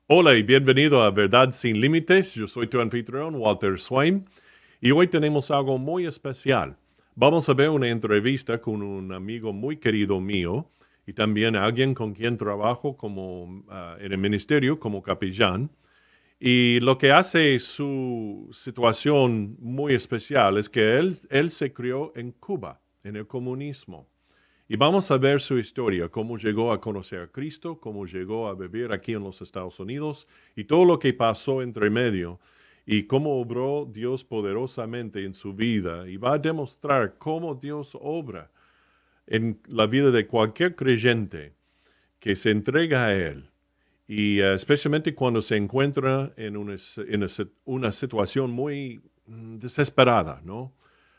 Hola y bienvenido a Verdad Sin Límites. Yo soy tu anfitrión, Walter Swain, y hoy tenemos algo muy especial. Vamos a ver una entrevista con un amigo muy querido mío y también alguien con quien trabajo en el ministerio como capellán. Y lo que hace su situación muy especial es que él se crió en Cuba, en el comunismo. Y vamos a ver su historia, cómo llegó a conocer a Cristo, cómo llegó a vivir aquí en los Estados Unidos y todo lo que pasó entre medio y cómo obró Dios poderosamente en su vida. Y va a demostrar cómo Dios obra en la vida de cualquier creyente que se entrega a Él. Y especialmente cuando se encuentra en una situación muy desesperada, ¿no?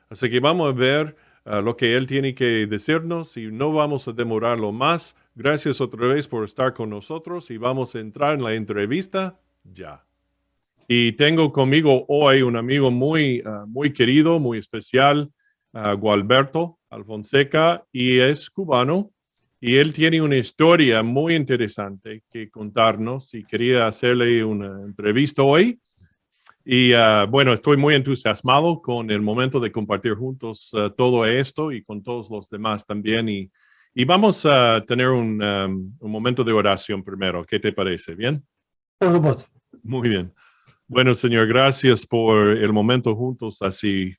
Así que vamos a ver lo que él tiene que decirnos y no vamos a demorarlo más. Gracias otra vez por estar con nosotros y vamos a entrar en la entrevista ya. Y tengo conmigo hoy un amigo muy querido, muy especial, Gualberto Alfonseca, y es cubano. Y él tiene una historia muy interesante que contarnos y quería hacerle una entrevista hoy. Y bueno, estoy muy entusiasmado con el momento de compartir juntos todo esto y con todos los demás también. Y vamos a tener un momento de oración primero. ¿Qué te parece? ¿Bien? Por supuesto. Muy bien. Bueno, Señor, gracias por el momento juntos así.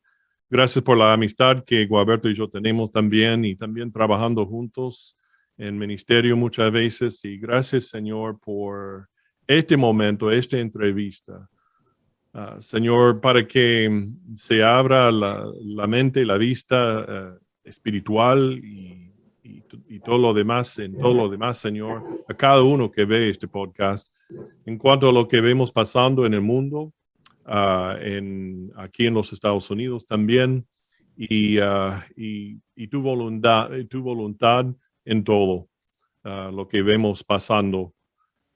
Gracias por la amistad que Gualberto y yo tenemos también y también trabajando juntos en ministerio muchas veces. Y gracias, Señor, por este momento, esta entrevista. Señor, para que se abra la mente, la vista espiritual y todo lo demás, en todo lo demás, Señor, a cada uno que ve este podcast, en cuanto a lo que vemos pasando en el mundo, aquí en los Estados Unidos también, y tu voluntad en todo lo que vemos pasando.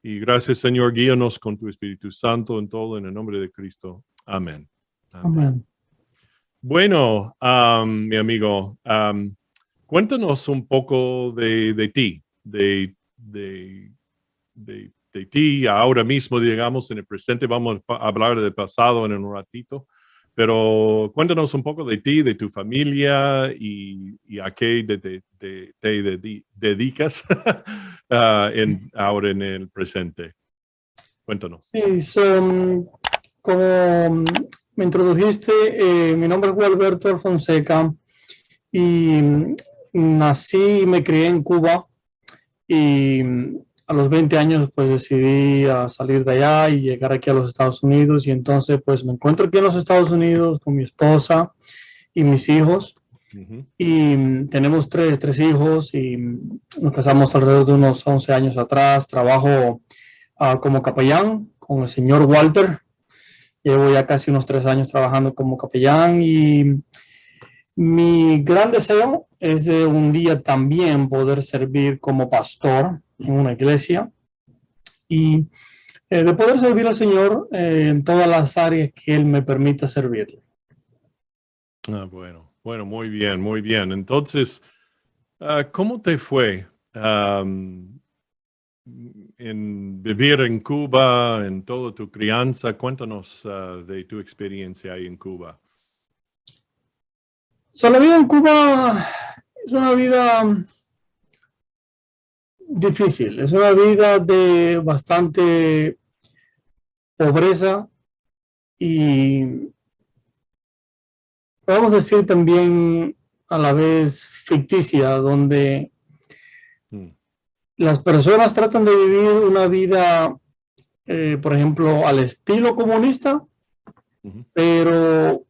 Y gracias, Señor, guíanos con tu Espíritu Santo en todo, en el nombre de Cristo. Amén. Amén. Amén. Bueno, mi amigo, cuéntanos un poco de ti, de ti ahora mismo, digamos, en el presente. Vamos a hablar del pasado en un ratito, pero cuéntanos un poco de ti, de tu familia y a qué te dedicas ahora en el presente. Cuéntanos. Sí, como me introdujiste, mi nombre es Gualberto Alfonseca y nací y me crié en Cuba y a los 20 años pues decidí salir de allá y llegar aquí a los Estados Unidos y entonces pues me encuentro aquí en los Estados Unidos con mi esposa y mis hijos Ujú. y tenemos tres hijos y nos casamos alrededor de unos 11 años atrás. Trabajo como capellán con el señor Walter. Llevo ya casi unos 3 años trabajando como capellán y mi gran deseo es de un día también poder servir como pastor en una iglesia y de poder servir al Señor en todas las áreas que Él me permita servirle. Bueno, muy bien, muy bien. Entonces, ¿cómo te fue en vivir en Cuba, en toda tu crianza? Cuéntanos de tu experiencia ahí en Cuba. La vida en Cuba es una vida difícil, es una vida de bastante pobreza y podemos decir también a la vez ficticia, donde Mm. las personas tratan de vivir una vida, por ejemplo, al estilo comunista, Ujú. pero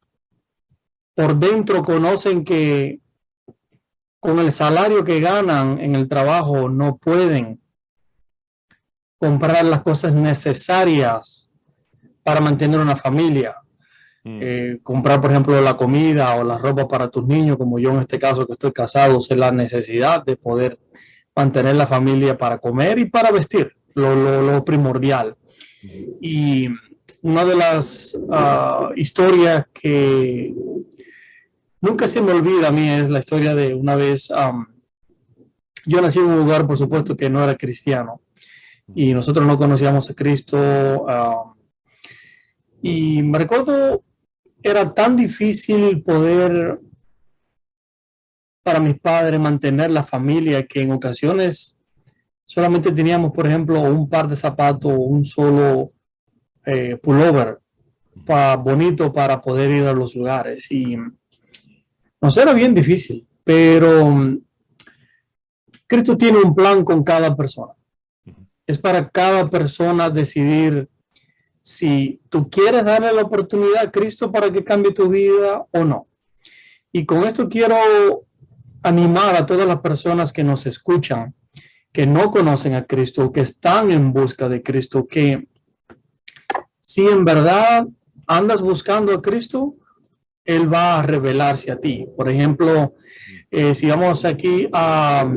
por dentro conocen que con el salario que ganan en el trabajo no pueden comprar las cosas necesarias para mantener una familia. Mm. Comprar, por ejemplo, la comida o la ropa para tus niños, como yo en este caso que estoy casado, sé la necesidad de poder mantener la familia para comer y para vestir, lo primordial. Ujú. Y una de las historias que nunca se me olvida a mí es la historia de una vez, yo nací en un lugar, por supuesto, que no era cristiano. y nosotros no conocíamos a Cristo. Y me recuerdo, era tan difícil poder para mis padres mantener la familia que en ocasiones solamente teníamos, por ejemplo, un par de zapatos o un solo pullover bonito para poder ir a los lugares. Y nos era bien difícil, pero Cristo tiene un plan con cada persona. Es para cada persona decidir si tú quieres darle la oportunidad a Cristo para que cambie tu vida o no. Y con esto quiero animar a todas las personas que nos escuchan, que no conocen a Cristo, que están en busca de Cristo, que si en verdad andas buscando a Cristo, Él va a revelarse a ti. Por ejemplo, si vamos aquí a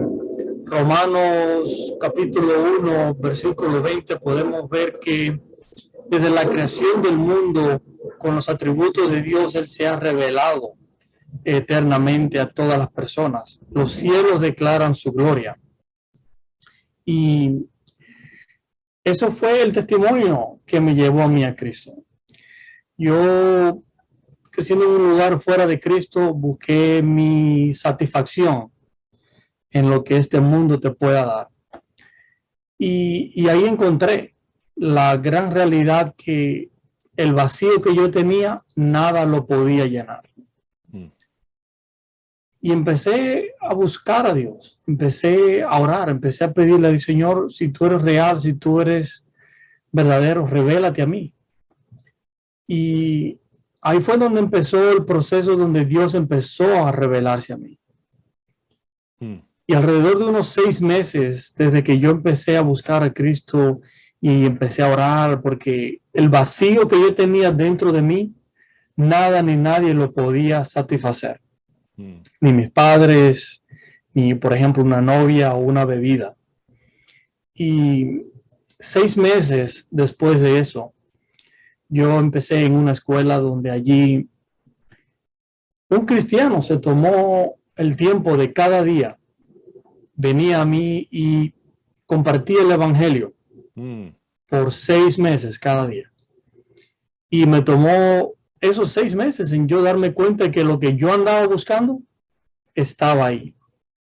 Romanos capítulo 1, versículo 20, podemos ver que desde la creación del mundo, con los atributos de Dios, Él se ha revelado eternamente a todas las personas. Los cielos declaran su gloria. Y eso fue el testimonio que me llevó a mí a Cristo. Yo, creciendo en un lugar fuera de Cristo, busqué mi satisfacción en lo que este mundo te pueda dar. Y ahí encontré la gran realidad que el vacío que yo tenía, nada lo podía llenar. Y empecé a buscar a Dios, empecé a orar, empecé a pedirle a Dios, Señor, si tú eres real, si tú eres verdadero, revélate a mí. Y ahí fue donde empezó el proceso, donde Dios empezó a revelarse a mí. Y alrededor de unos 6 meses, desde que yo empecé a buscar a Cristo y empecé a orar, porque el vacío que yo tenía dentro de mí, nada ni nadie lo podía satisfacer. Ni mis padres, ni por ejemplo una novia o una bebida. Y 6 meses después de eso, yo empecé en una escuela donde allí un cristiano se tomó el tiempo de cada día, venía a mí y compartía el evangelio por 6 meses cada día. Y me tomó esos 6 meses en yo darme cuenta que lo que yo andaba buscando estaba ahí,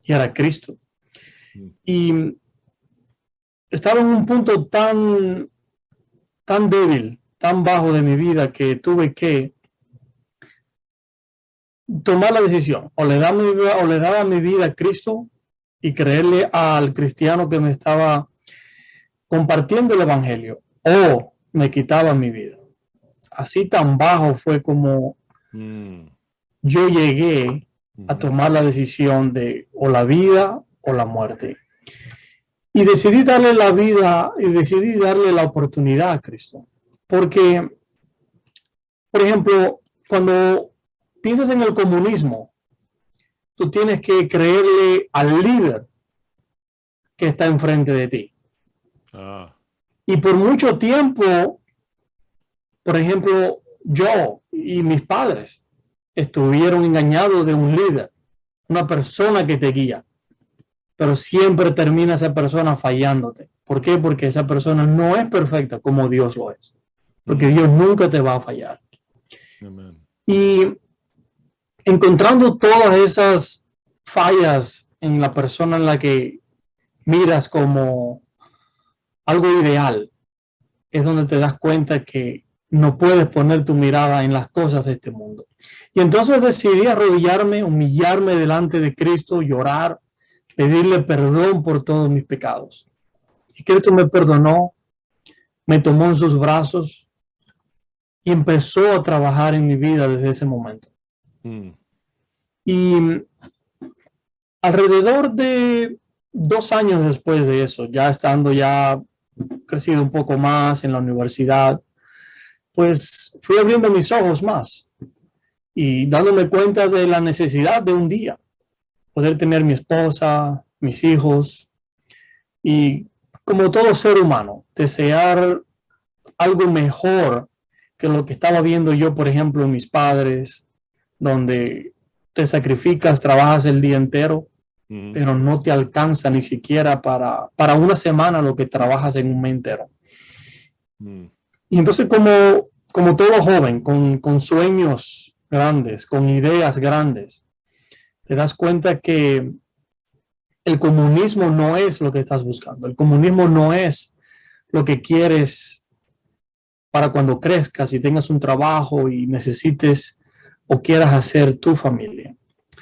y era Cristo. Y estaba en un punto tan débil, tan bajo de mi vida, que tuve que tomar la decisión, o le daba mi vida a Cristo y creerle al cristiano que me estaba compartiendo el evangelio, o me quitaba mi vida. Así tan bajo fue como yo llegué a tomar la decisión de o la vida o la muerte. Y decidí darle la vida y decidí darle la oportunidad a Cristo. Porque, por ejemplo, cuando piensas en el comunismo, tú tienes que creerle al líder que está enfrente de ti. Y por mucho tiempo, por ejemplo, yo y mis padres estuvieron engañados de un líder, una persona que te guía, pero siempre termina esa persona fallándote. ¿Por qué? Porque esa persona no es perfecta como Dios lo es, porque Dios nunca te va a fallar. Amen. Y encontrando todas esas fallas en la persona en la que miras como algo ideal, es donde te das cuenta que no puedes poner tu mirada en las cosas de este mundo. Y entonces decidí arrodillarme, humillarme delante de Cristo, llorar, pedirle perdón por todos mis pecados. Y Cristo me perdonó, me tomó en sus brazos y empezó a trabajar en mi vida desde ese momento. Y alrededor de 2 años después de eso, ya estando ya crecido un poco más en la universidad, pues fui abriendo mis ojos más y dándome cuenta de la necesidad de un día poder tener mi esposa, mis hijos y, como todo ser humano, desear algo mejor que lo que estaba viendo yo, por ejemplo, en mis padres, donde te sacrificas, trabajas el día entero pero no te alcanza ni siquiera para una semana lo que trabajas en un mes entero. Y entonces como todo joven, con sueños grandes, con ideas grandes, te das cuenta que el comunismo no es lo que estás buscando. El comunismo no es lo que quieres para cuando crezcas y tengas un trabajo y necesites o quieras hacer tu familia.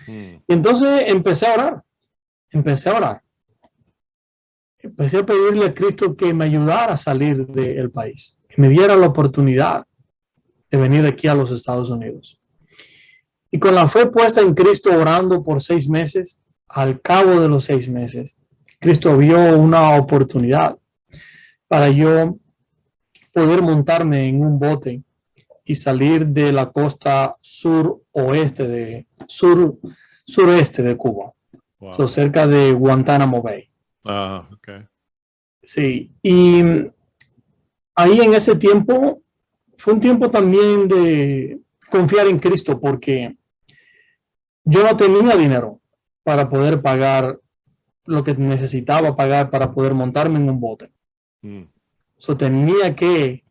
Y entonces empecé a orar. Empecé a pedirle a Cristo que me ayudara a salir del país, que me diera la oportunidad de venir aquí a los Estados Unidos. Y con la fe puesta en Cristo, orando por 6 meses, al cabo de los 6 meses, Cristo vio una oportunidad para yo poder montarme en un bote y salir de la costa sureste de Cuba, cerca de Guantánamo Bay. Okay. Sí, y ahí en ese tiempo fue un tiempo también de confiar en Cristo, porque yo no tenía dinero para poder pagar lo que necesitaba pagar para poder montarme en un bote. Tenía que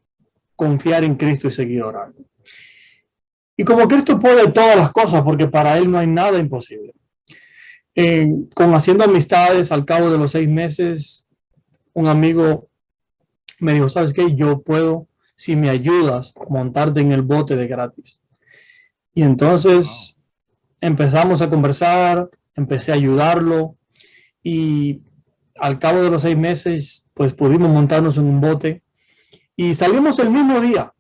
confiar en Cristo y seguir orando. Y como Cristo puede todas las cosas, porque para Él no hay nada imposible. Con haciendo amistades, al cabo de los 6 meses, un amigo me dijo, ¿sabes qué? Yo puedo, si me ayudas, montarte en el bote de gratis. Y entonces empezamos a conversar, empecé a ayudarlo y al cabo de los 6 meses, pues pudimos montarnos en un bote y salimos el mismo día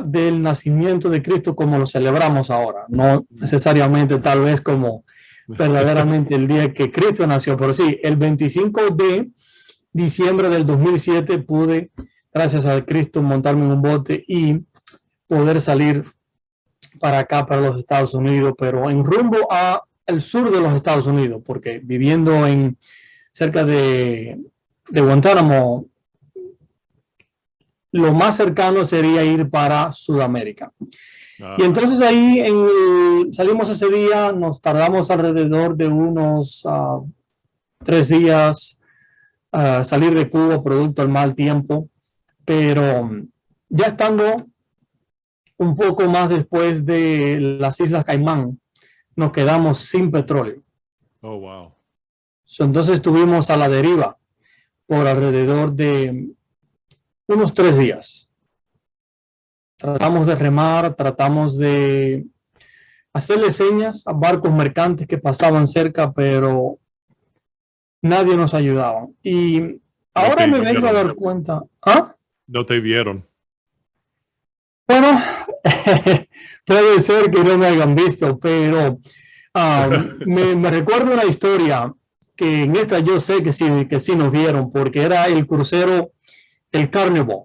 del nacimiento de Cristo, como lo celebramos ahora. No necesariamente tal vez como verdaderamente el día que Cristo nació, pero sí, el 25 de diciembre del 2007 pude, gracias a Cristo, montarme en un bote y poder salir para acá, para los Estados Unidos, pero en rumbo al sur de los Estados Unidos, porque viviendo cerca de Guantánamo, lo más cercano sería ir para Sudamérica. Y entonces ahí salimos ese día, nos tardamos alrededor de unos 3 días salir de Cuba producto del mal tiempo, pero ya estando un poco más después de las Islas Caimán, nos quedamos sin petróleo. Oh, wow. Entonces estuvimos a la deriva por alrededor de unos 3 días. Tratamos de remar, tratamos de hacerle señas a barcos mercantes que pasaban cerca, pero nadie nos ayudaba. Y ahora me vengo a dar cuenta. ¿Ah? No te vieron. Bueno, puede ser que no me hayan visto, pero me recuerdo una historia que en esta yo sé que sí nos vieron, porque era el crucero, el Carnival.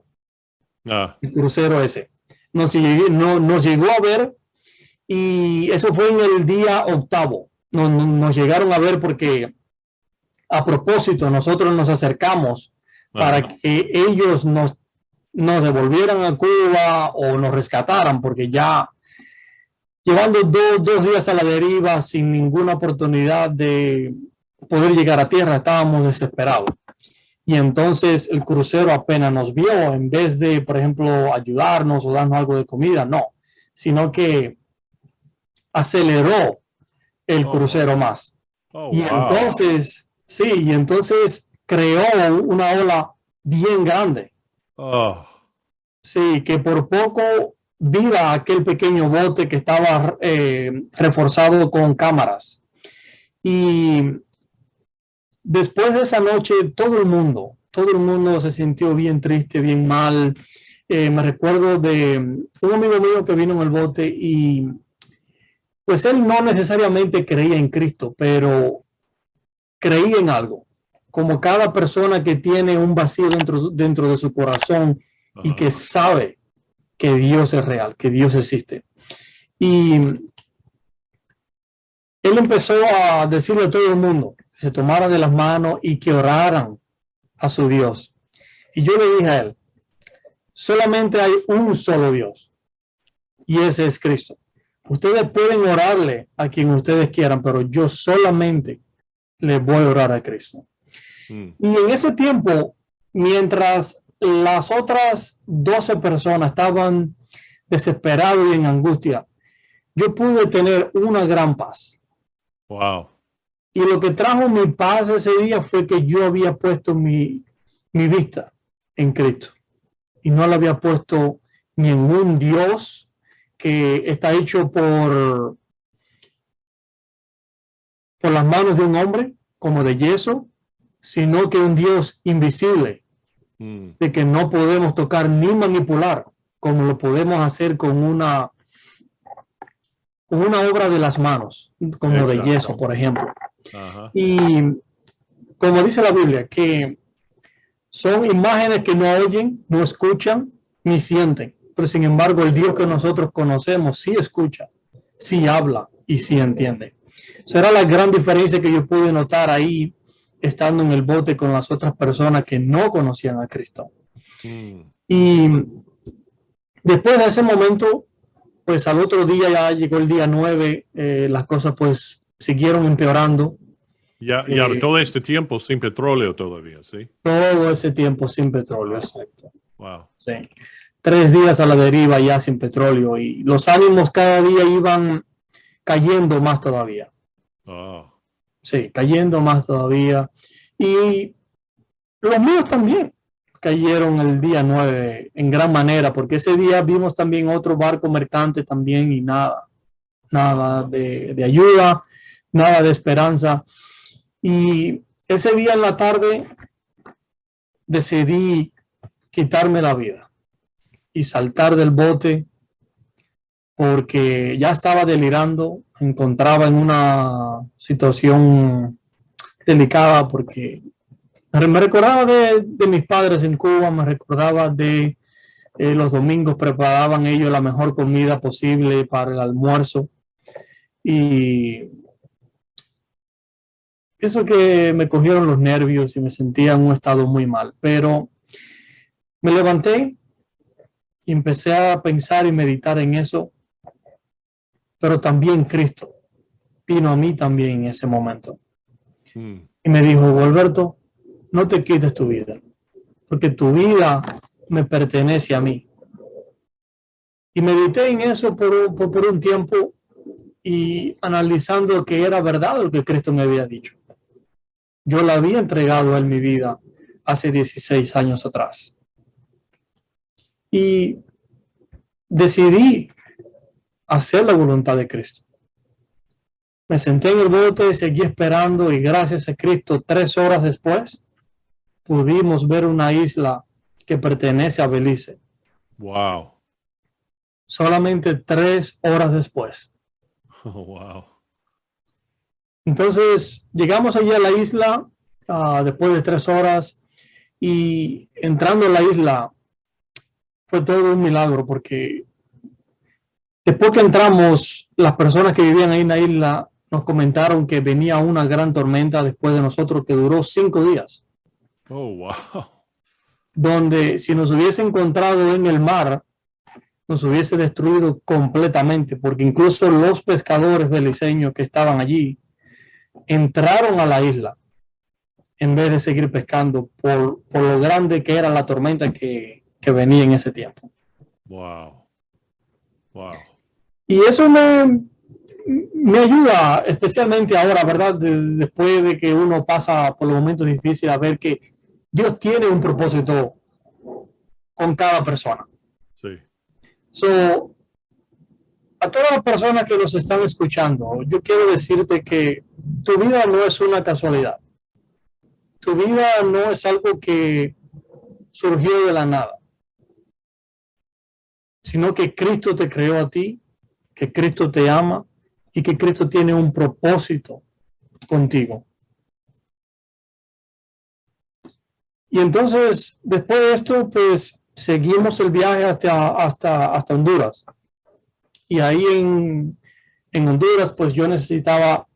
El crucero ese. Nos llegó a ver y eso fue en el día 8º. Nos llegaron a ver porque a propósito nosotros nos acercamos para que ellos nos devolvieran a Cuba o nos rescataran, porque ya llevando 2 días a la deriva sin ninguna oportunidad de poder llegar a tierra, estábamos desesperados. Y entonces el crucero apenas nos vio, en vez de, por ejemplo, ayudarnos o darnos algo de comida, no, sino que aceleró el crucero más. Y entonces, y entonces creó una ola bien grande. Sí, que por poco vira aquel pequeño bote que estaba reforzado con cámaras. Y después de esa noche, todo el mundo se sintió bien triste, bien mal. Me recuerdo de un amigo mío que vino en el bote y pues él no necesariamente creía en Cristo, pero creía en algo. Como cada persona que tiene un vacío dentro de su corazón y que sabe que Dios es real, que Dios existe. Y él empezó a decirle a todo el mundo que se tomara de las manos y que oraran a su Dios. Y yo le dije a él, solamente hay un solo Dios y ese es Cristo. Ustedes pueden orarle a quien ustedes quieran, pero yo solamente le voy a orar a Cristo. Mm. Y en ese tiempo, mientras las otras 12 personas estaban desesperadas y en angustia, yo pude tener una gran paz. Wow. Y lo que trajo mi paz ese día fue que yo había puesto mi vista en Cristo. Y no la había puesto ni en un Dios que está hecho por las manos de un hombre, como de yeso, sino que un Dios invisible, Mm. de que no podemos tocar ni manipular, como lo podemos hacer con una obra de las manos, como de Exacto. yeso, por ejemplo. Ajá. Y como dice la Biblia, que son imágenes que no oyen, no escuchan, ni sienten. Pero sin embargo, el Dios que nosotros conocemos sí escucha, sí habla y sí entiende. Esa era la gran diferencia que yo pude notar ahí, estando en el bote con las otras personas que no conocían a Cristo. Mm. Y después de ese momento, pues al otro día, ya llegó el día 9, las cosas pues siguieron empeorando. Ya Eh, todo este tiempo sin petróleo todavía, ¿sí? Todo ese tiempo sin petróleo, exacto. Wow. Sí. 3 días a la deriva ya sin petróleo y los ánimos cada día iban cayendo más todavía. Oh. Sí, cayendo más todavía. Y los míos también cayeron el día 9 en gran manera, porque ese día vimos también otro barco mercante también y nada de ayuda, nada de esperanza. Y ese día en la tarde decidí quitarme la vida y saltar del bote porque ya estaba delirando, me encontraba en una situación delicada porque me recordaba de mis padres en Cuba, me recordaba de los domingos preparaban ellos la mejor comida posible para el almuerzo y pienso que me cogieron los nervios y me sentía en un estado muy mal, pero me levanté y empecé a pensar y meditar en eso, pero también Cristo vino a mí también en ese momento. Mm. Y me dijo, Alberto, no te quites tu vida, porque tu vida me pertenece a mí. Y medité en eso por un tiempo y analizando que era verdad lo que Cristo me había dicho. Yo le había entregado a él mi vida hace 16 años atrás. Y decidí hacer la voluntad de Cristo. Me senté en el bote, seguí esperando y gracias a Cristo, 3 horas después, pudimos ver una isla que pertenece a Belice. Wow. Solamente 3 horas después. Oh, wow. Entonces llegamos allí a la isla después de 3 horas y entrando a la isla fue todo un milagro porque después que entramos, las personas que vivían ahí en la isla nos comentaron que venía una gran tormenta después de nosotros que duró 5 días, Oh, wow. donde si nos hubiese encontrado en el mar, nos hubiese destruido completamente, porque incluso los pescadores beliceños que estaban allí entraron a la isla en vez de seguir pescando por lo grande que era la tormenta que venía en ese tiempo. Wow. Wow. Y eso me ayuda, especialmente ahora, ¿verdad? Después de que uno pasa por los momentos difíciles, a ver que Dios tiene un propósito con cada persona. Sí. So, a todas las personas que nos están escuchando, yo quiero decirte que tu vida no es una casualidad. Tu vida no es algo que surgió de la nada, sino que Cristo te creó a ti, que Cristo te ama y que Cristo tiene un propósito contigo. Y entonces, después de esto, pues seguimos el viaje hasta Honduras. Y ahí en Honduras, pues yo necesitaba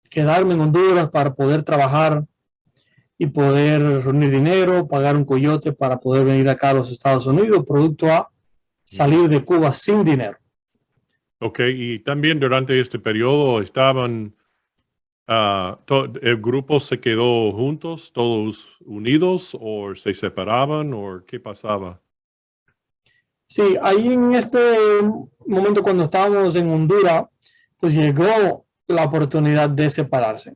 quedarme en Honduras para poder trabajar y poder reunir dinero, pagar un coyote para poder venir acá a los Estados Unidos, producto a salir de Cuba sin dinero. Ok, y también durante este periodo estaban ¿El grupo se quedó juntos, todos unidos, o se separaban, o qué pasaba? Sí, ahí en este momento cuando estábamos en Honduras, pues llegó la oportunidad de separarse.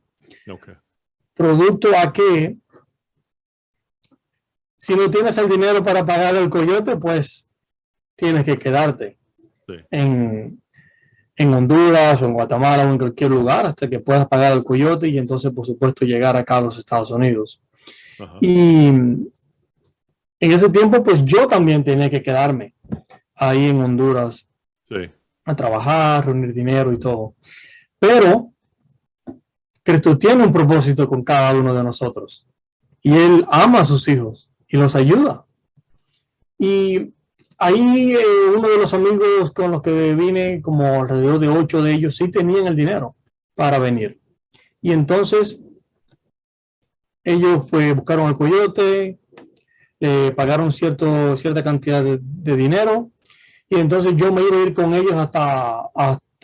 Okay. Producto a que si no tienes el dinero para pagar el coyote, pues tienes que quedarte Sí. en Honduras o en Guatemala o en cualquier lugar hasta que puedas pagar el coyote y entonces, por supuesto, llegar acá a los Estados Unidos. Ajá. Y en ese tiempo, pues yo también tenía que quedarme ahí en Honduras Sí. a trabajar, reunir dinero y todo. Pero Cristo tiene un propósito con cada uno de nosotros y Él ama a sus hijos y los ayuda. Y ahí uno de los amigos con los que vine, como alrededor de 8 de ellos, sí tenían el dinero para venir. Y entonces ellos pues buscaron el coyote, pagaron cierta cantidad de dinero y entonces yo me iba a ir con ellos hasta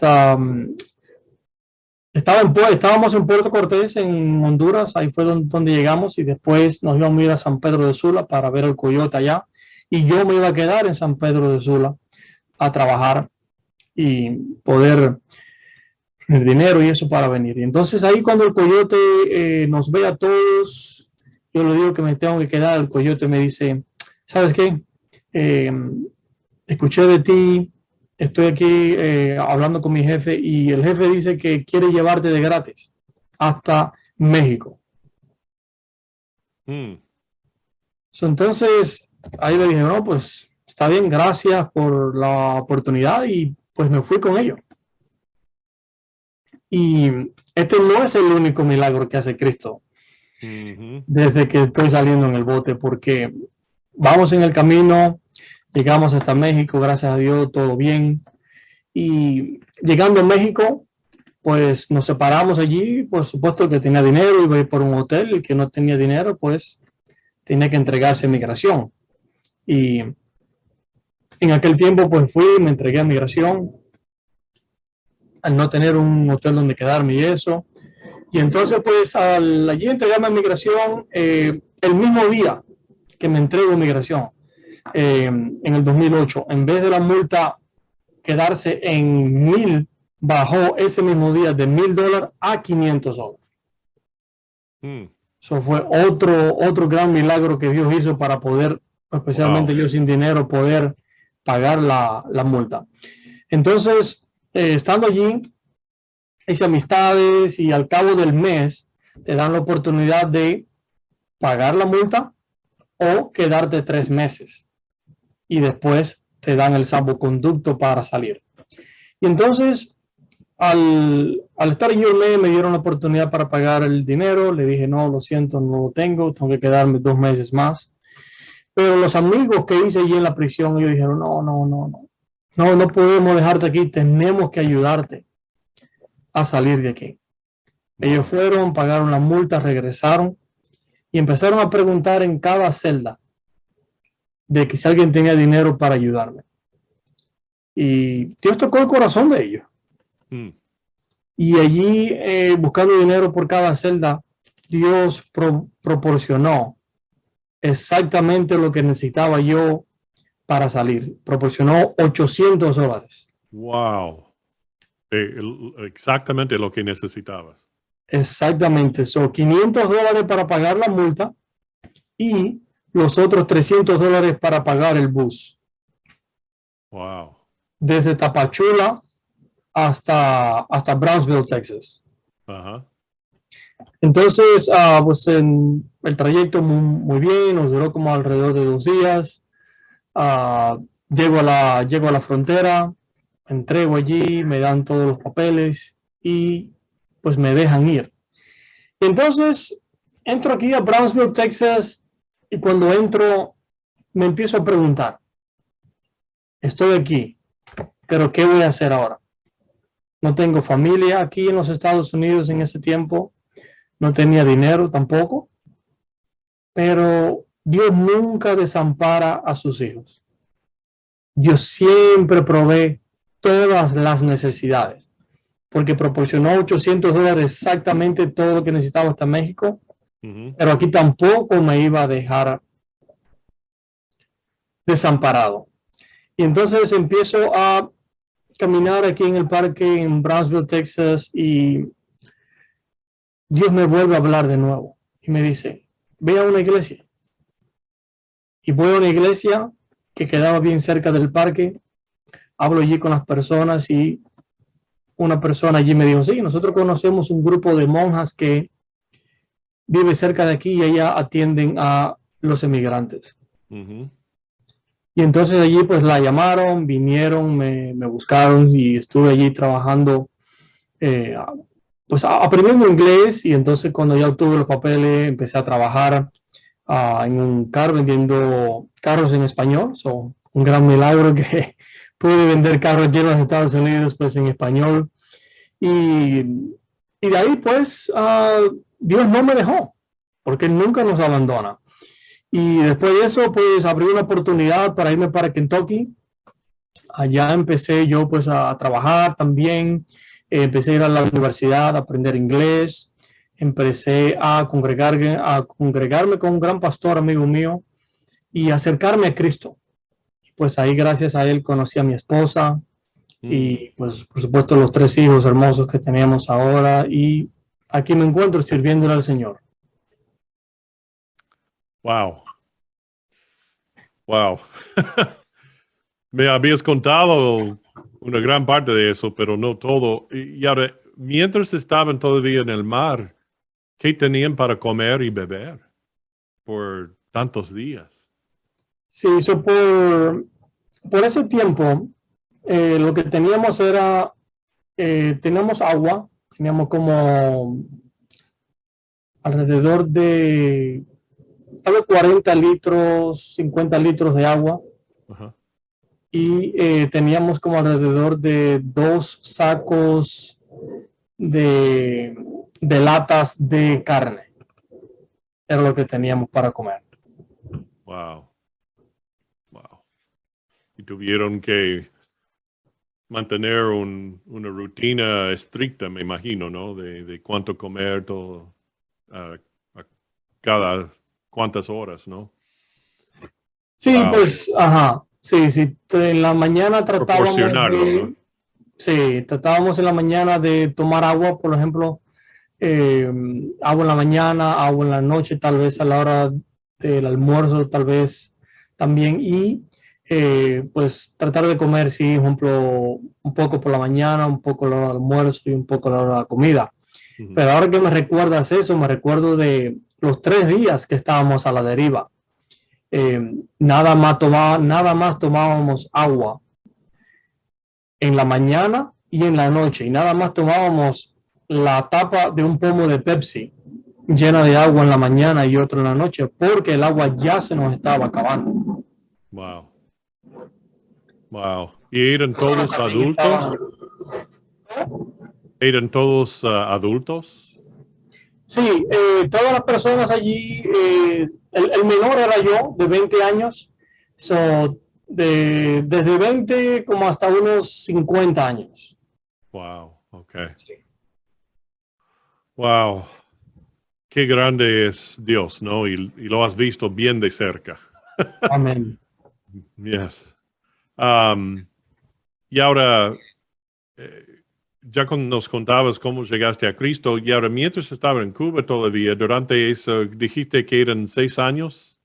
estábamos en Puerto Cortés, en Honduras, ahí fue donde llegamos y después nos íbamos a ir a San Pedro de Sula para ver el coyote allá y yo me iba a quedar en San Pedro de Sula a trabajar y poder tener dinero y eso para venir. Y entonces ahí cuando el coyote nos ve a todos, yo le digo que me tengo que quedar, el coyote me dice, ¿sabes qué? Eh, escuché de ti, estoy aquí hablando con mi jefe y el jefe dice que quiere llevarte de gratis hasta México. Mm. Entonces, ahí le dije, no, pues está bien, gracias por la oportunidad y pues me fui con ellos. Y este no es el único milagro que hace Cristo Mm-hmm. desde que estoy saliendo en el bote, porque vamos en el camino, llegamos hasta México, gracias a Dios, todo bien. Y llegando a México, pues nos separamos allí, por supuesto el que tenía dinero iba a ir por un hotel, el que no tenía dinero, pues tenía que entregarse a migración. Y en aquel tiempo, pues fui, me entregué a migración, al no tener un hotel donde quedarme y eso. Y entonces, pues, allí entregarme a migración, el mismo día que me entrego a migración, en el 2008, en vez de la multa quedarse en 1,000, bajó ese mismo día de $1,000 a $500. Mm. Eso fue otro gran milagro que Dios hizo para poder, especialmente Wow. yo sin dinero, poder pagar la multa. Entonces, estando allí, hice amistades y al cabo del mes te dan la oportunidad de pagar la multa o quedarte 3 meses y después te dan el salvoconducto para salir. Y entonces, al estar en ULA, me dieron la oportunidad para pagar el dinero. Le dije, no, lo siento, no lo tengo que quedarme 2 meses más. Pero los amigos que hice allí en la prisión, ellos dijeron, no podemos dejarte aquí, tenemos que ayudarte a salir de aquí. Ellos Wow. fueron, pagaron la multa, regresaron y empezaron a preguntar en cada celda de que si alguien tenía dinero para ayudarme. Y Dios tocó el corazón de ellos. Mm. Y allí, buscando dinero por cada celda, Dios proporcionó exactamente lo que necesitaba yo para salir. Proporcionó $800. Wow. Exactamente lo que necesitabas. Exactamente. Son $500 para pagar la multa y los otros $300 para pagar el bus. Wow. Desde Tapachula hasta Brownsville, Texas. Ajá. Entonces, pues el trayecto muy bien, nos duró como alrededor de 2 días. Llego a la frontera, entrego allí, me dan todos los papeles y pues me dejan ir. Entonces, entro aquí a Brownsville, Texas, y cuando entro me empiezo a preguntar, estoy aquí, pero ¿qué voy a hacer ahora? No tengo familia aquí en los Estados Unidos en ese tiempo, no tenía dinero tampoco, pero Dios nunca desampara a sus hijos. Dios siempre provee todas las necesidades. porque proporcionó $800 exactamente todo lo que necesitaba hasta México, pero aquí tampoco me iba a dejar desamparado. Y entonces empiezo a caminar aquí en el parque en Brownsville, Texas, y Dios me vuelve a hablar de nuevo y me dice, ve a una iglesia. Y voy a una iglesia que quedaba bien cerca del parque, hablo allí con las personas y una persona allí me dijo, sí, nosotros conocemos un grupo de monjas que vive cerca de aquí y ellas atienden a los emigrantes. Y entonces allí pues la llamaron, vinieron, me buscaron y estuve allí trabajando, pues aprendiendo inglés, y entonces cuando ya obtuve los papeles empecé a trabajar en un carro vendiendo carros en español. So, un gran milagro que pude vender carros aquí en los Estados Unidos pues en español. Y de ahí pues Dios no me dejó, porque nunca nos abandona. Y después de eso pues abrí una oportunidad para irme para Kentucky. Allá empecé yo pues a trabajar también, empecé a ir a la universidad, a aprender inglés, empecé a congregarme con un gran pastor amigo mío y acercarme a Cristo. Pues ahí gracias a él conocí a mi esposa y pues por supuesto los 3 hijos hermosos que tenemos ahora, y aquí me encuentro sirviéndole al Señor. Wow. Wow. Me habías contado una gran parte de eso, pero no todo. Y ahora, mientras estaban todavía en el mar, ¿qué tenían para comer y beber por tantos días? Sí, eso por ese tiempo lo que teníamos era, teníamos agua, teníamos como alrededor de tal vez 40 litros, 50 litros de agua. Ajá. Y teníamos como alrededor de 2 sacos de latas de carne. Era lo que teníamos para comer. Wow. Wow. Y tuvieron que mantener una rutina estricta, me imagino, ¿no? De cuánto comer todo, a cada cuántas horas, ¿no? Sí, Wow. pues, ajá. Sí, sí. En la mañana Proporcionarlo, ¿no? sí, tratábamos en la mañana de tomar agua, por ejemplo, agua en la mañana, agua en la noche, tal vez a la hora del almuerzo, tal vez también, y pues tratar de comer, sí, por ejemplo, un poco por la mañana, un poco a la hora del almuerzo y un poco a la hora de la comida. Pero ahora que me recuerdas eso, me recuerdo de los 3 días que estábamos a la deriva. Nada más tomábamos agua en la mañana y en la noche, y nada más tomábamos la tapa de un pomo de Pepsi llena de agua en la mañana y otro en la noche, porque el agua ya se nos estaba acabando. Wow. Wow. ¿Y eran todos adultos? ¿Eran todos adultos? Sí, todas las personas allí, el menor era yo, de 20 años, so, desde 20 como hasta unos 50 años. Wow. Okay. Wow. Qué grande es Dios, ¿no? Y lo has visto bien de cerca. Amén. Yes. Y ahora, ya nos contabas cómo llegaste a Cristo, y ahora mientras estaba en Cuba todavía, durante eso, dijiste que eran 6 años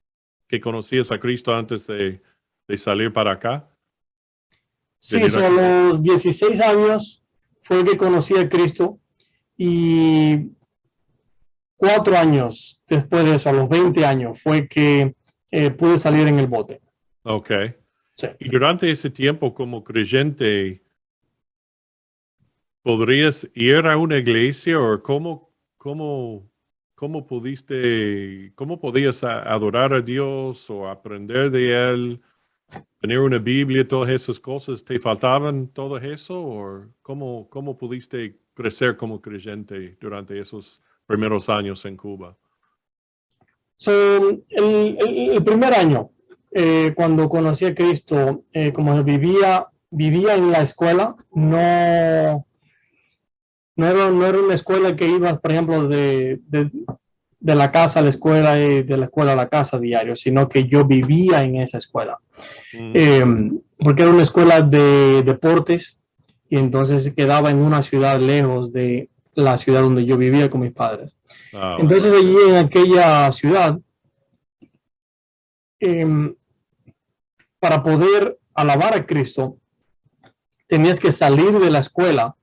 que conocías a Cristo antes de salir para acá. Sí, son los 16 años fue que conocí a Cristo, y 4 años después de eso, a los 20 años, fue que pude salir en el bote. Ok. Sí. Y durante ese tiempo como creyente, ¿podrías ir a una iglesia o cómo podías adorar a Dios o aprender de Él, tener una Biblia, todas esas cosas? ¿Te faltaban todo eso o cómo pudiste crecer como creyente durante esos primeros años en Cuba? So, el primer año, cuando conocí a Cristo, como vivía en la escuela, no era una escuela que ibas, por ejemplo, de la casa a la escuela y de la escuela a la casa diario, sino que yo vivía en esa escuela. Mm. Eh, Porque era una escuela de deportes y entonces quedaba en una ciudad lejos de la ciudad donde yo vivía con mis padres. Ah, Entonces ok. allí en aquella ciudad, eh, para poder alabar a Cristo, tenías que salir de la escuela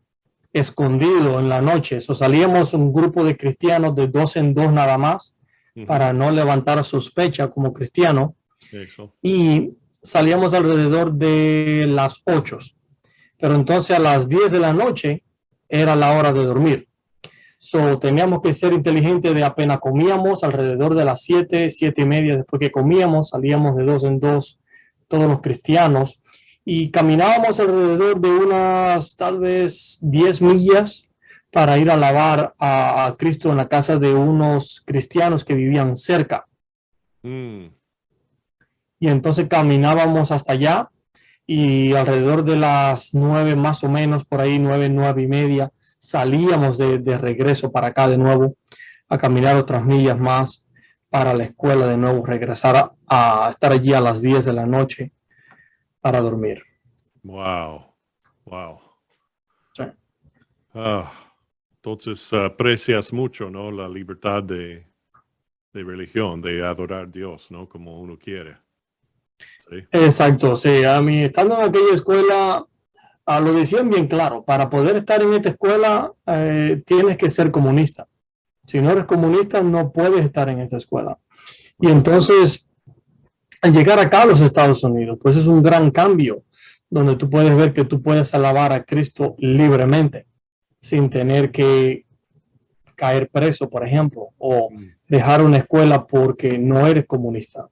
escondido en la noche. O salíamos un grupo de cristianos de dos en dos nada más Ujú. para no levantar sospecha como cristiano Eso. y salíamos alrededor de las 8. Pero entonces a las 10 de la noche era la hora de dormir. So, teníamos que ser inteligentes de apenas comíamos, alrededor de las 7, 7:30, después que comíamos, salíamos de dos en dos, todos los cristianos, y caminábamos alrededor de unas tal vez 10 millas para ir a alabar a Cristo en la casa de unos cristianos que vivían cerca. Mm. Y entonces caminábamos hasta allá y alrededor de las 9 más o menos, por ahí 9, 9:30, salíamos de regreso para acá de nuevo a caminar otras millas más para la escuela de nuevo, regresar a estar allí a las 10 de la noche para dormir. Wow. Wow. Sí. Ah, entonces aprecias mucho, ¿no? La libertad de religión, de adorar a Dios, ¿no? Como uno quiere. Sí. Exacto, sí, a mí estando en aquella escuela, lo decían bien claro, para poder estar en esta escuela tienes que ser comunista. Si no eres comunista, no puedes estar en esta escuela. Y entonces, al llegar acá a los Estados Unidos, pues es un gran cambio, donde tú puedes ver que tú puedes alabar a Cristo libremente, sin tener que caer preso, por ejemplo, o Mm. dejar una escuela porque no eres comunista.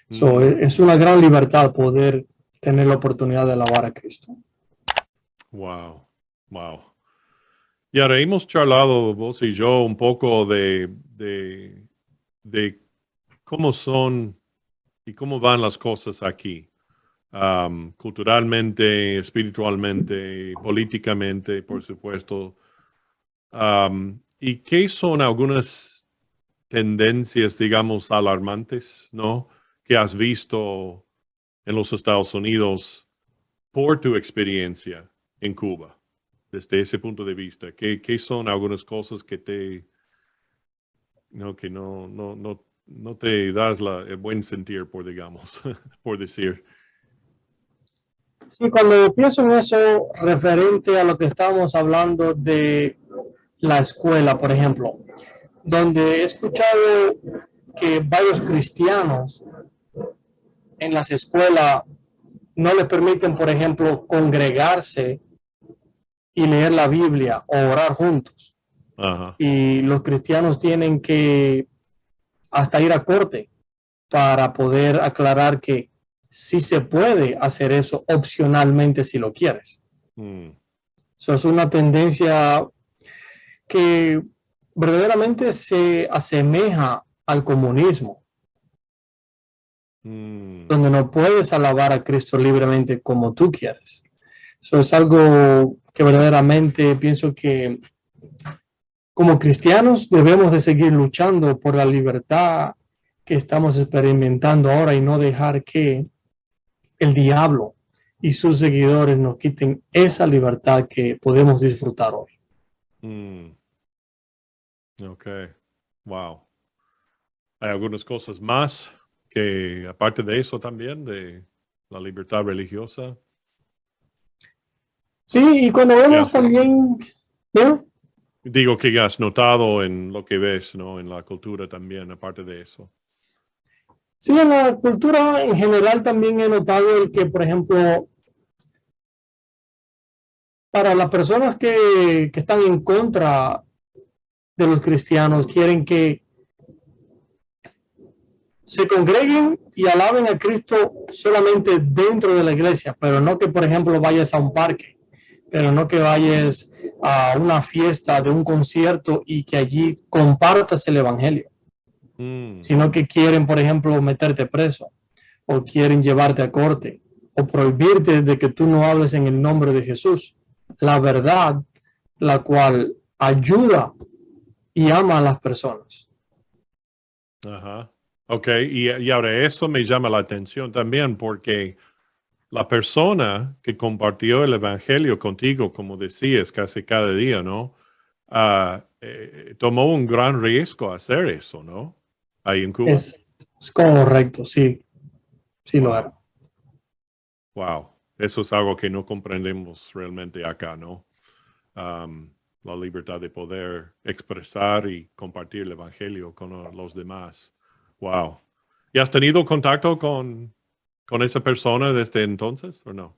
So, Mm. es una gran libertad poder tener la oportunidad de alabar a Cristo. Wow. Wow. Y ahora hemos charlado vos y yo un poco de cómo son y cómo van las cosas aquí, culturalmente, espiritualmente, políticamente, por supuesto. ¿Y qué son algunas tendencias, digamos, alarmantes, ¿no? Que has visto en los Estados Unidos por tu experiencia en Cuba, desde ese punto de vista? ¿Qué son algunas cosas que que no te das el buen sentir, por digamos, por decir? Sí, cuando pienso en eso referente a lo que estábamos hablando de la escuela, por ejemplo, donde he escuchado que varios cristianos en las escuelas no les permiten, por ejemplo, congregarse y leer la Biblia o orar juntos. Ajá. Y los cristianos tienen que hasta ir a corte para poder aclarar que sí se puede hacer eso opcionalmente si lo quieres. Mm. Eso es una tendencia que verdaderamente se asemeja al comunismo, Mm. donde no puedes alabar a Cristo libremente como tú quieres. Eso es algo que verdaderamente pienso que como cristianos debemos de seguir luchando por la libertad que estamos experimentando ahora y no dejar que el diablo y sus seguidores nos quiten esa libertad que podemos disfrutar hoy. Mm. Ok. Wow. Hay algunas cosas más que, aparte de eso también, de la libertad religiosa. Sí, y cuando vemos Yes. también, ¿no? Digo que has notado en lo que ves, ¿no? En la cultura también, aparte de eso. Sí, en la cultura en general también he notado el que, por ejemplo, para las personas que están en contra de los cristianos, quieren que se congreguen y alaben a Cristo solamente dentro de la iglesia, pero no que, por ejemplo, vayas a un parque, pero no que vayas a una fiesta de un concierto y que allí compartas el evangelio, Mm. sino que quieren, por ejemplo, meterte preso o quieren llevarte a corte o prohibirte de que tú no hables en el nombre de Jesús. La verdad, la cual ayuda y ama a las personas. Ajá. Ok, y ahora eso me llama la atención también porque la persona que compartió el evangelio contigo, como decías, casi cada día, ¿no? Tomó un gran riesgo a hacer eso, ¿no? Ahí en Cuba. Es correcto, sí, sí lo era. Wow, wow. Eso es algo que no comprendemos realmente acá, ¿no? La libertad de poder expresar y compartir el evangelio con los demás. Wow. ¿Y has tenido contacto con esa persona desde entonces o no?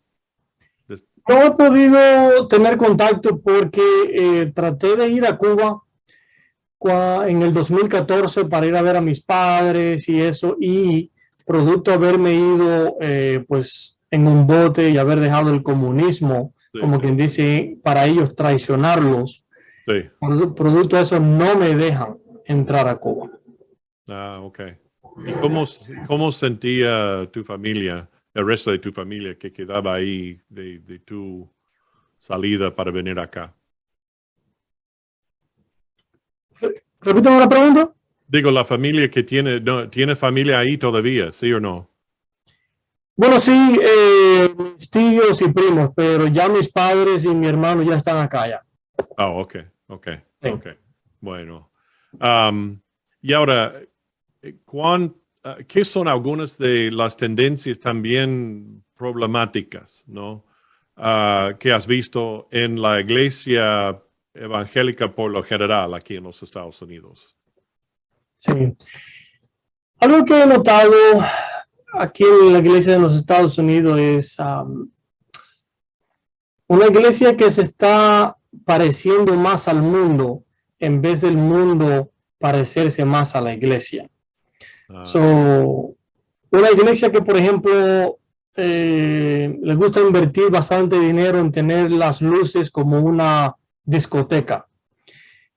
No he podido tener contacto porque traté de ir a Cuba en el 2014 para ir a ver a mis padres y eso, y producto haberme ido pues en un bote y haber dejado el comunismo, Sí, como sí, quien dice, para ellos traicionarlos, sí. producto de eso no me dejan entrar a Cuba. Ah, ok. ¿Y cómo sentía tu familia, el resto de tu familia que quedaba ahí de tu salida para venir acá? Repítame la pregunta. Digo, la familia que tiene, no, ¿tiene familia ahí todavía, sí o no? Bueno, sí, mis tíos y primos, pero ya mis padres y mi hermano ya están acá ya. Ah, ok, ok, Sí. ok. Bueno. Y ahora, ¿qué son algunas de las tendencias también problemáticas, ¿no? Que has visto en la iglesia evangélica por lo general aquí en los Estados Unidos? Sí. Algo que he notado aquí en la iglesia de los Estados Unidos es una iglesia que se está pareciendo más al mundo en vez del mundo parecerse más a la iglesia. Ah, So, una iglesia que, por ejemplo, les gusta invertir bastante dinero en tener las luces como una discoteca.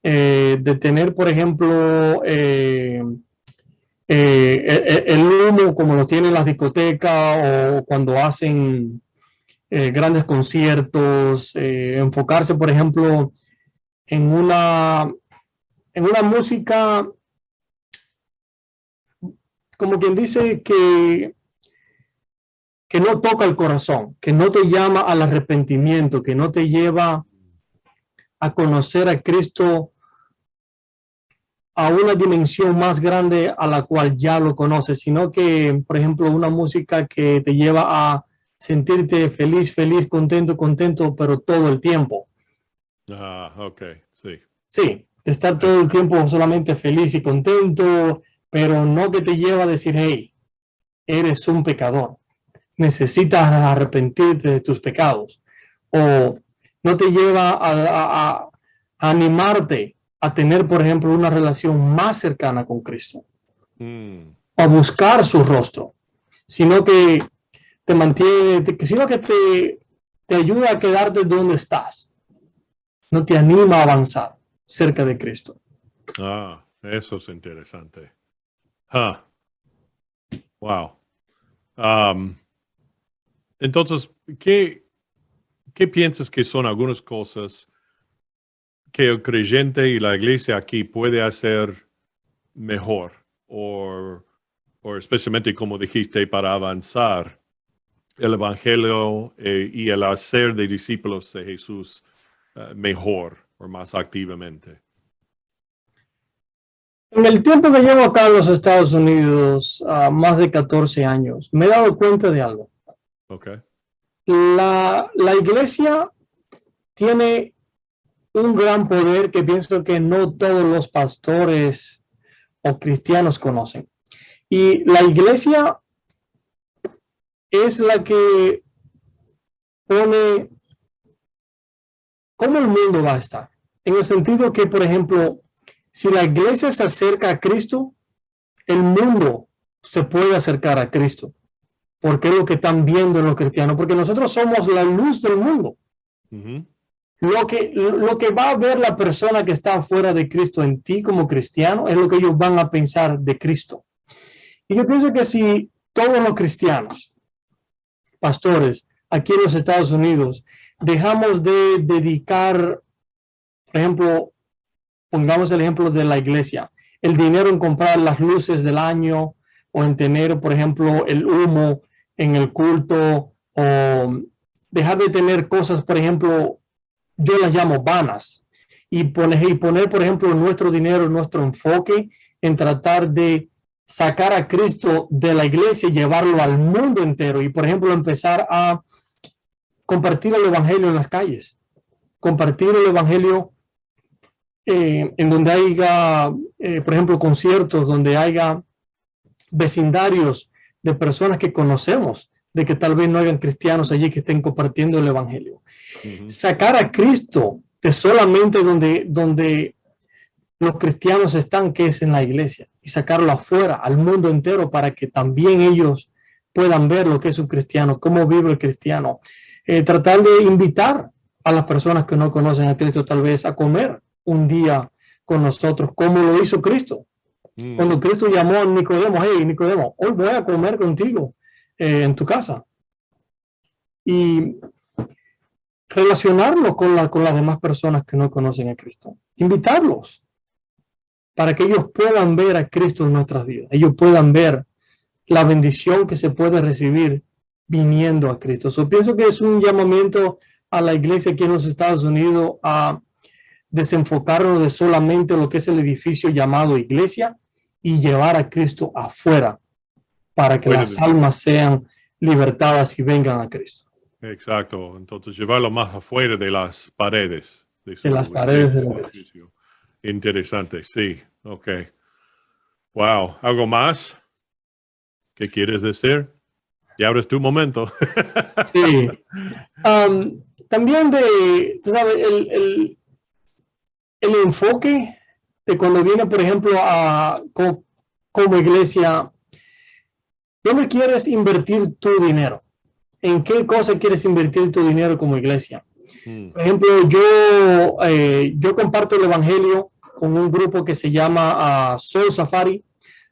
De tener, por ejemplo, el humo como lo tienen las discotecas o cuando hacen grandes conciertos, enfocarse, por ejemplo, en una música, como quien dice, que no toca el corazón, que no te llama al arrepentimiento, que no te lleva a conocer a Cristo a una dimensión más grande a la cual ya lo conoces, sino que, por ejemplo, una música que te lleva a sentirte feliz, feliz, contento, contento, pero todo el tiempo. ok, sí. Sí, de estar Eh, todo el tiempo solamente feliz y contento, pero no que te lleva a decir, hey, eres un pecador, necesitas arrepentirte de tus pecados, o no te lleva a animarte a tener, por ejemplo, una relación más cercana con Cristo, mm, a buscar su rostro, sino que te mantiene, sino que te ayuda a quedarte donde estás, no te anima a avanzar cerca de Cristo. eso es interesante. Ah, wow. Um, entonces, ¿qué piensas que son algunas cosas que el creyente y la iglesia aquí puede hacer mejor o especialmente como dijiste para avanzar el evangelio y el hacer de discípulos de Jesús mejor o más activamente? En el tiempo que llevo acá en los Estados Unidos, más de 14 años, me he dado cuenta de algo. Okay. La iglesia tiene un gran poder que pienso que no todos los pastores o cristianos conocen. Y la iglesia es la que pone cómo el mundo va a estar. En el sentido que, por ejemplo, si la iglesia se acerca a Cristo, el mundo se puede acercar a Cristo. Porque es lo que están viendo en los cristianos. Porque nosotros somos la luz del mundo. Ujú. Lo que va a ver la persona que está fuera de Cristo en ti como cristiano es lo que ellos van a pensar de Cristo. Y yo pienso que si todos los cristianos, pastores, aquí en los Estados Unidos, dejamos de dedicar, por ejemplo, pongamos el ejemplo de la iglesia, el dinero en comprar las luces del año o en tener, por ejemplo, el humo en el culto o dejar de tener cosas, por ejemplo, yo las llamo vanas y poner, por ejemplo, nuestro dinero, nuestro enfoque en tratar de sacar a Cristo de la iglesia y llevarlo al mundo entero y, por ejemplo, empezar a compartir el evangelio en las calles, compartir el evangelio en donde haya, por ejemplo, conciertos, donde haya vecindarios de personas que conocemos, de que tal vez no hayan cristianos allí que estén compartiendo el evangelio. Sacar a Cristo de solamente donde los cristianos están, que es en la iglesia, y sacarlo afuera, al mundo entero, para que también ellos puedan ver lo que es un cristiano, cómo vive el cristiano. Tratar de invitar a las personas que no conocen a Cristo tal vez a comer un día con nosotros, como lo hizo Cristo. Cuando Cristo llamó a Nicodemo, hey, Nicodemo, hoy voy a comer contigo en tu casa. Y relacionarlo con las demás personas que no conocen a Cristo. Invitarlos para que ellos puedan ver a Cristo en nuestras vidas. Ellos puedan ver la bendición que se puede recibir viniendo a Cristo. Pienso que es un llamamiento a la iglesia aquí en los Estados Unidos a desenfocarnos de solamente lo que es el edificio llamado iglesia y llevar a Cristo afuera para que las almas sean libertadas y vengan a Cristo. Exacto, entonces llevarlo más afuera de las paredes. De las paredes del edificio. Interesante, sí, ok. Wow, ¿algo más? ¿Qué quieres decir? Y ahora es tu momento. Sí. También tú sabes, el enfoque de cuando viene, por ejemplo, como iglesia, ¿dónde quieres invertir tu dinero? ¿En qué cosa quieres invertir tu dinero como iglesia? Por ejemplo, yo comparto el evangelio con un grupo que se llama Soul Safari,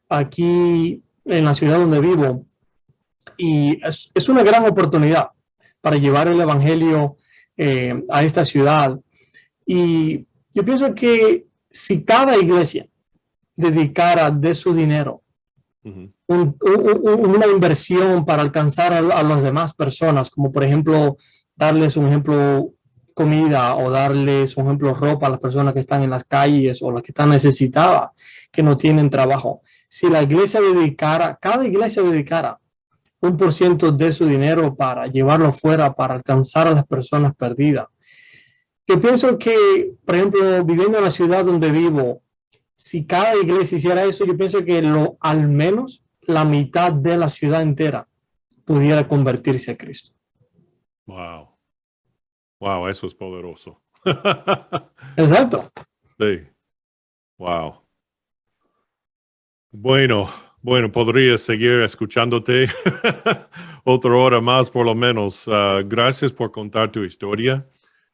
aquí en la ciudad donde vivo. Y es una gran oportunidad para llevar el evangelio a esta ciudad. Y yo pienso que si cada iglesia dedicara de su dinero una inversión para alcanzar a las demás personas, como por ejemplo darles un ejemplo comida o darles un ejemplo ropa a las personas que están en las calles o las que están necesitadas, que no tienen trabajo. Si la iglesia cada iglesia dedicara 1% de su dinero para llevarlo fuera, para alcanzar a las personas perdidas. Yo pienso que, por ejemplo, viviendo en la ciudad donde vivo, si cada iglesia hiciera eso, yo pienso que al menos la mitad de la ciudad entera pudiera convertirse a Cristo. Wow. Wow, eso es poderoso. Exacto. Sí. Wow. Bueno, podría seguir escuchándote otra hora más por lo menos. Gracias por contar tu historia.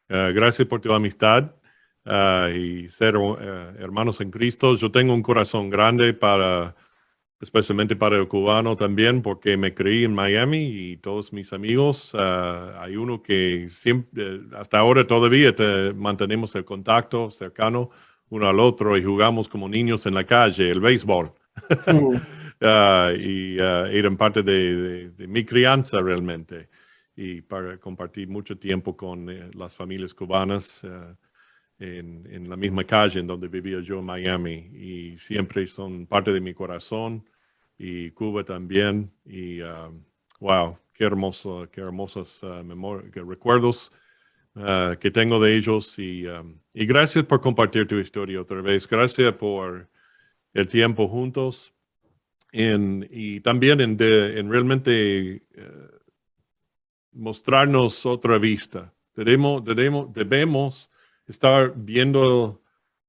Gracias por tu amistad y ser hermanos en Cristo. Yo tengo un corazón grande especialmente para el cubano también, porque me crié en Miami y todos mis amigos, hay uno que siempre, hasta ahora todavía mantenemos el contacto cercano uno al otro y jugamos como niños en la calle, el béisbol. Eran parte de mi crianza realmente y para compartir mucho tiempo con las familias cubanas en la misma calle en donde vivía yo en Miami y siempre son parte de mi corazón y Cuba también y wow, qué hermosos recuerdos que tengo de ellos y gracias por compartir tu historia otra vez, gracias por el tiempo juntos y también en realmente mostrarnos otra vista. Debemos estar viendo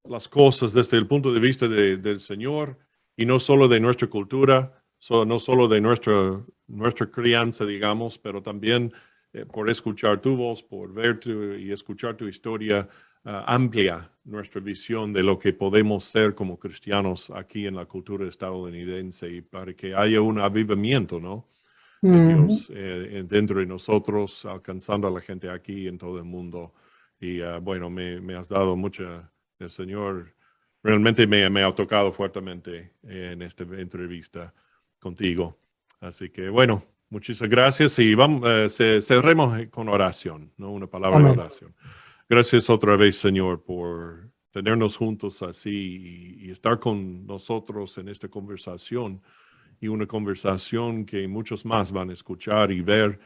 las cosas desde el punto de vista del Señor y no solo de nuestra cultura, no solo de nuestra crianza, digamos, pero también por escuchar tu voz, por ver y escuchar tu historia, amplia nuestra visión de lo que podemos ser como cristianos aquí en la cultura estadounidense y para que haya un avivamiento, ¿no? De Dios dentro de nosotros, alcanzando a la gente aquí en todo el mundo. Y bueno, me has dado el Señor realmente me ha tocado fuertemente en esta entrevista contigo. Así que bueno, muchísimas gracias y vamos, cerremos con oración, ¿no? Una palabra de Amén. oración. Gracias otra vez, Señor, por tenernos juntos así y estar con nosotros en esta conversación y una conversación que muchos más van a escuchar y ver.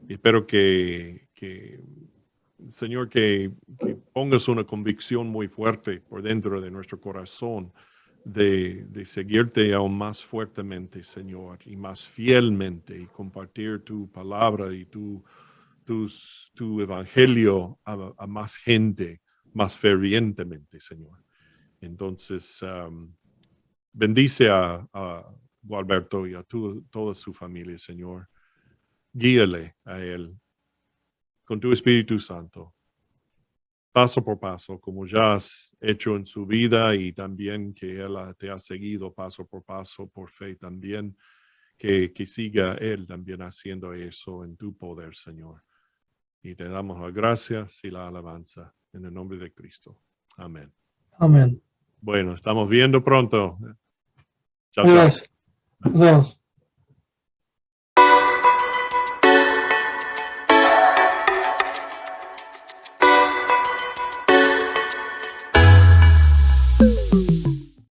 Espero Señor, que pongas una convicción muy fuerte por dentro de nuestro corazón de seguirte aún más fuertemente, Señor, y más fielmente y compartir tu palabra y tu evangelio a más gente, más fervientemente, Señor. Entonces, bendice a Gualberto y a toda su familia, Señor. Guíale a él con tu Espíritu Santo, paso por paso, como ya has hecho en su vida y también que él te ha seguido paso por paso por fe también, que siga él también haciendo eso en tu poder, Señor. Y te damos las gracias y la alabanza en el nombre de Cristo. Amén. Amén. Bueno, estamos viendo pronto. Chao, chao. Adiós. Nos vemos.